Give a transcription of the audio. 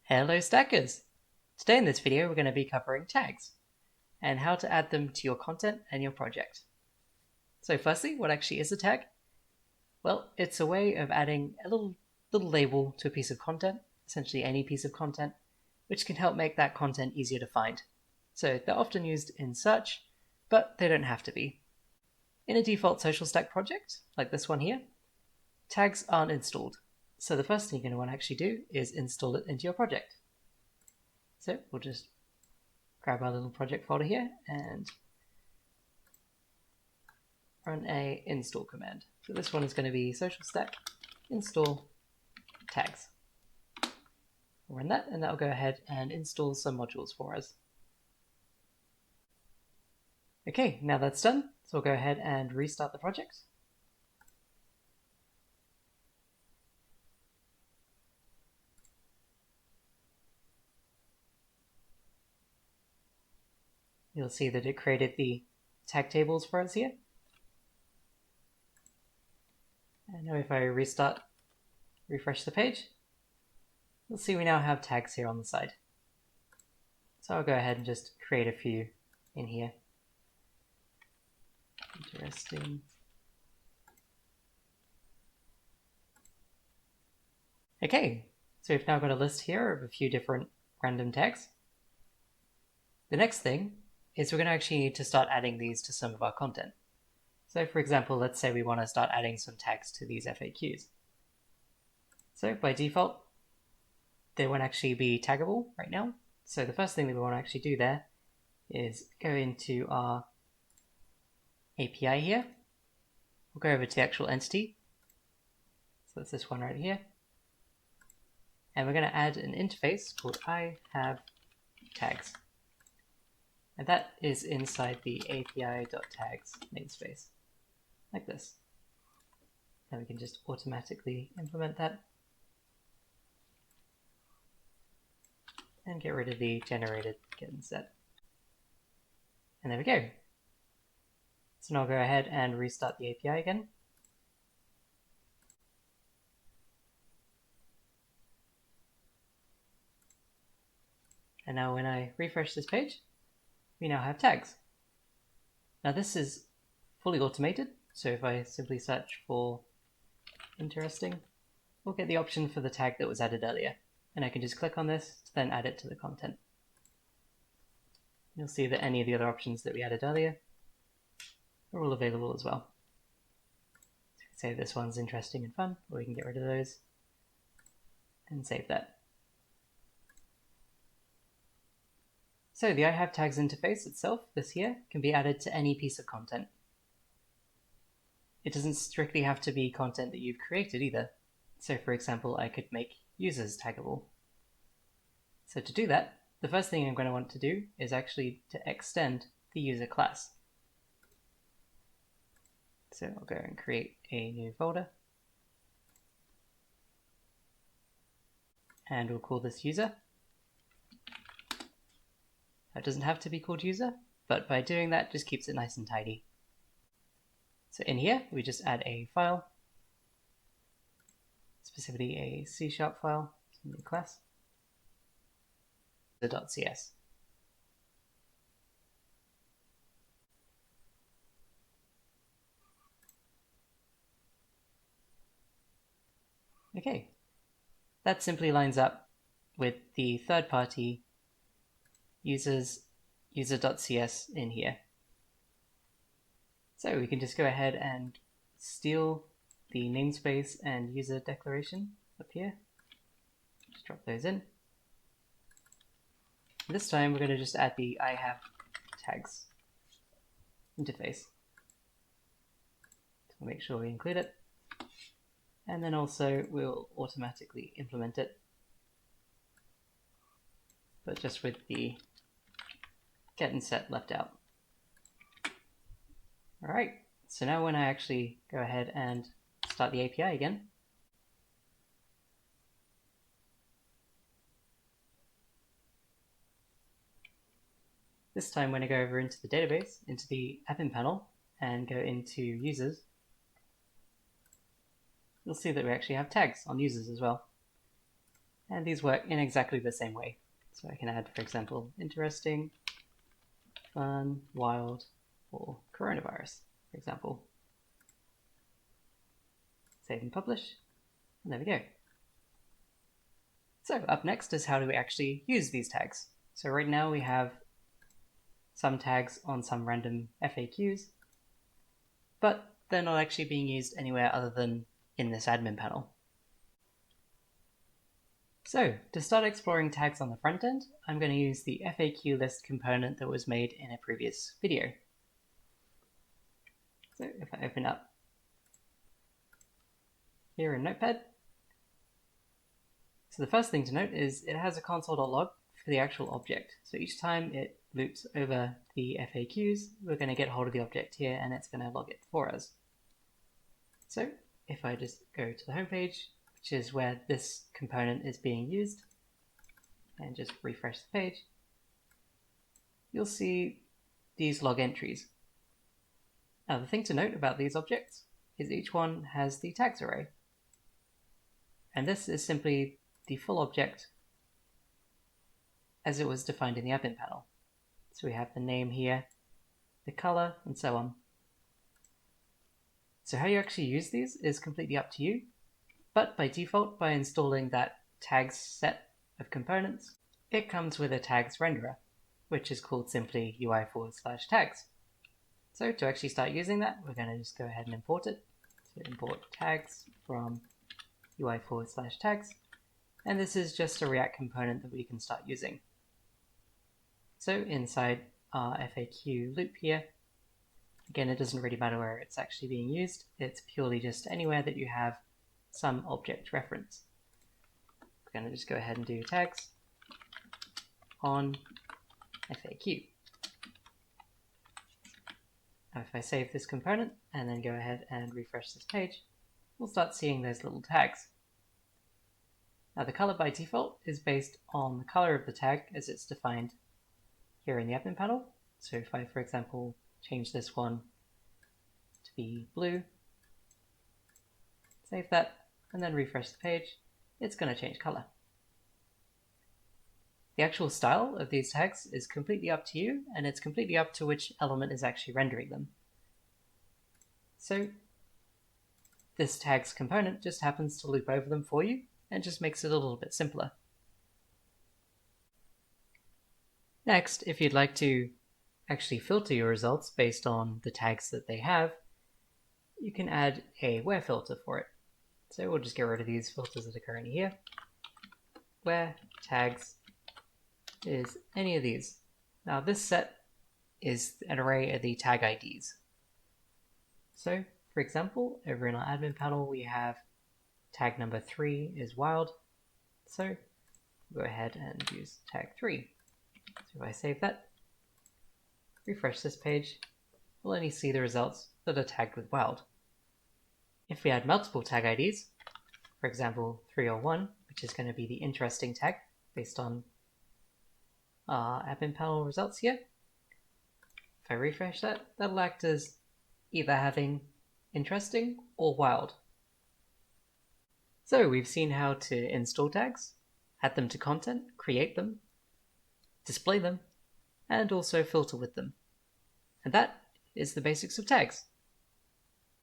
Hello Stackers! Today in this video we're going to be covering tags and how to add them to your content and your project. So firstly, what actually is a tag? Well, it's a way of adding a little label to a piece of content, essentially any piece of content, which can help make that content easier to find. So they're often used in search, but they don't have to be. In a default Socialstack project, like this one here, tags aren't installed. So the first thing you're going to want to actually do is install it into your project. So we'll just grab our little project folder here and run a install command. So this one is going to be Socialstack install tags. We'll run that and that'll go ahead and install some modules for us. Okay, now that's done, so we'll go ahead and restart the project. You'll see that it created the tag tables for us here. And now if I refresh the page, you'll see we now have tags here on the side. So I'll go ahead and just create a few in here. Interesting. Okay, so we've now got a list here of a few different random tags. The next thing is we're going to actually need to start adding these to some of our content. So for example, let's say we want to start adding some tags to these FAQs. So by default, they won't actually be taggable right now. So the first thing that we want to actually do there is go into our API here. We'll go over to the actual entity. So that's this one right here. And we're going to add an interface called I have tags. And that is inside the api.tags namespace, like this. Then we can just automatically implement that and get rid of the generated get and set. And there we go. So now I'll go ahead and restart the API again. And now when I refresh this page, we now have tags. Now this is fully automated, so if I simply search for interesting, we'll get the option for the tag that was added earlier. And I can just click on this to then add it to the content. You'll see that any of the other options that we added earlier are all available as well. So we can say this one's interesting and fun, or we can get rid of those and save that. So the I have tags interface itself, this here, can be added to any piece of content. It doesn't strictly have to be content that you've created either. So for example, I could make users taggable. So to do that, the first thing I'm going to want to do is actually to extend the user class. So I'll go and create a new folder. And we'll call this user. It doesn't have to be called user, but by doing that just keeps it nice and tidy. So in here, we just add a file, specifically a C# file, new class, the .cs. Okay, that simply lines up with the third-party user.cs in here. So we can just go ahead and steal the namespace and user declaration up here. Just drop those in. This time we're going to just add the I have tags interface. So make sure we include it. And then also we'll automatically implement it, but just with the get and set left out. Alright, so now when I actually go ahead and start the API again, this time when I go over into the database, into the admin panel, and go into users, you'll see that we actually have tags on users as well. And these work in exactly the same way. So I can add, for example, interesting, fun, wild, or coronavirus, for example. Save and publish, and there we go. So up next is how do we actually use these tags. So right now we have some tags on some random FAQs, but they're not actually being used anywhere other than in this admin panel. So to start exploring tags on the front end, I'm going to use the FAQ list component that was made in a previous video. So if I open up here in Notepad, so the first thing to note is it has a console.log for the actual object. So each time it loops over the FAQs, we're going to get hold of the object here and it's going to log it for us. So if I just go to the home page, which is where this component is being used, and just refresh the page, you'll see these log entries. Now the thing to note about these objects is each one has the tags array. And this is simply the full object as it was defined in the admin panel. So we have the name here, the color, and so on. So how you actually use these is completely up to you, but by default, by installing that tags set of components, it comes with a tags renderer, which is called simply UI/tags. So to actually start using that, we're going to just go ahead and import it. So import tags from UI/tags, and this is just a React component that we can start using. So inside our FAQ loop here, again, it doesn't really matter where it's actually being used. It's purely just anywhere that you have some object reference. We're going to just go ahead and do tags on FAQ. Now if I save this component and then go ahead and refresh this page, we'll start seeing those little tags. Now the color by default is based on the color of the tag as it's defined here in the admin panel. So if I, for example, change this one to be blue, save that, and then refresh the page, it's going to change color. The actual style of these tags is completely up to you, and it's completely up to which element is actually rendering them. So this tags component just happens to loop over them for you and just makes it a little bit simpler. Next, if you'd like to actually filter your results based on the tags that they have, you can add a where filter for it. So we'll just get rid of these filters that are currently here. Where tags is any of these. Now this set is an array of the tag IDs. So for example, over in our admin panel, we have tag number 3 is wild. So we'll go ahead and use tag 3. So if I save that, refresh this page, we'll only see the results that are tagged with wild. If we add multiple tag IDs, for example 301, which is going to be the interesting tag based on our admin panel results here, if I refresh that, that'll act as either having interesting or wild. So we've seen how to install tags, add them to content, create them, display them, and also filter with them. And that is the basics of tags.